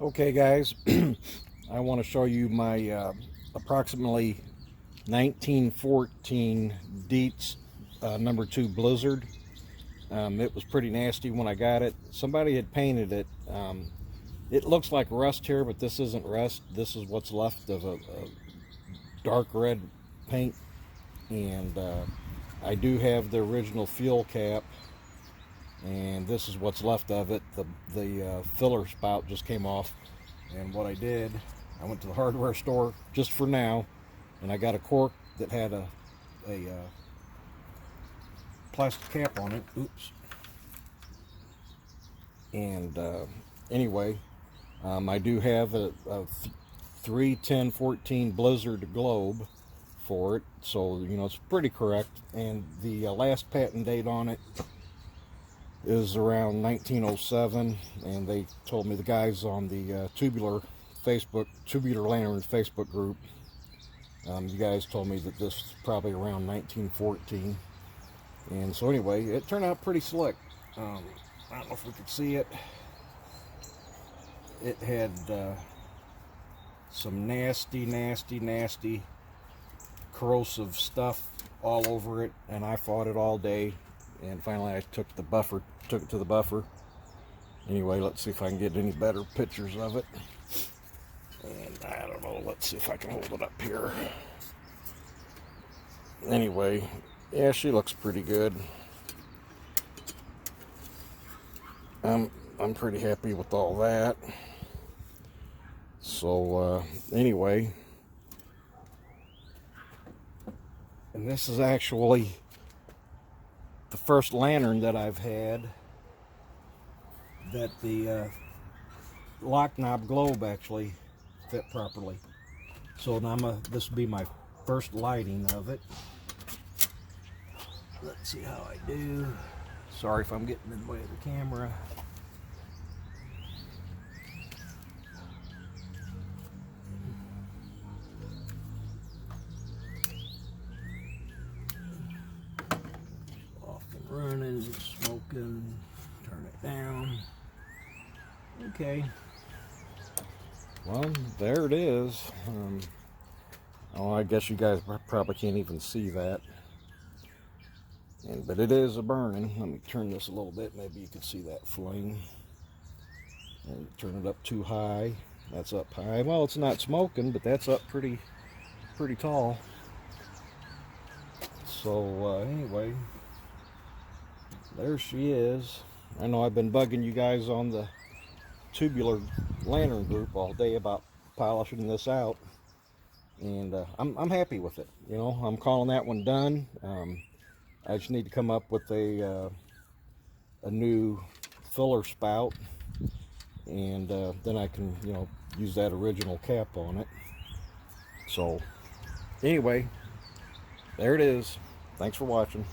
Okay guys, I want to show you my approximately 1914 Dietz number 2 Blizzard. It was pretty nasty when I got it. Somebody had painted it. It looks like rust here, but this isn't rust. This is what's left of a dark red paint. And I do have the original fuel cap, and this is what's left of it. The filler spout just came off, and what I did, I went to the hardware store just for now, and I got a cork that had a plastic cap on it. Oops. And anyway, I do have a 31014 Blizzard globe for it, so you know it's pretty correct. And the last patent date on it is around 1907, and they told me, the guys on the tubular lantern Facebook group, you guys told me that this is probably around 1914. And so anyway, it turned out pretty slick. I don't know if we could see it. It had some nasty corrosive stuff all over it, and I fought it all day. And finally I took it to the buffer. Anyway, let's see if I can get any better pictures of it. And I don't know, let's see if I can hold it up here. Anyway, yeah, she looks pretty good. I'm pretty happy with all that. So anyway, and this is actually the first lantern that I've had that the lock knob globe actually fit properly. So now this will be my first lighting of it. Let's see how I do. Sorry if I'm getting in the way of the camera. Running, smoking, turn it down. Okay. Well, there it is. Oh, I guess you guys probably can't even see that. But it is a burning. Let me turn this a little bit. Maybe you can see that flame. And turn it up too high. That's up high. Well, it's not smoking, but that's up pretty tall. So anyway, there she is. I know I've been bugging you guys on the tubular lantern group all day about polishing this out, and I'm happy with it. You know, I'm calling that one done. I just need to come up with a new filler spout, and then I can, you know, use that original cap on it. So anyway, there it is. Thanks for watching.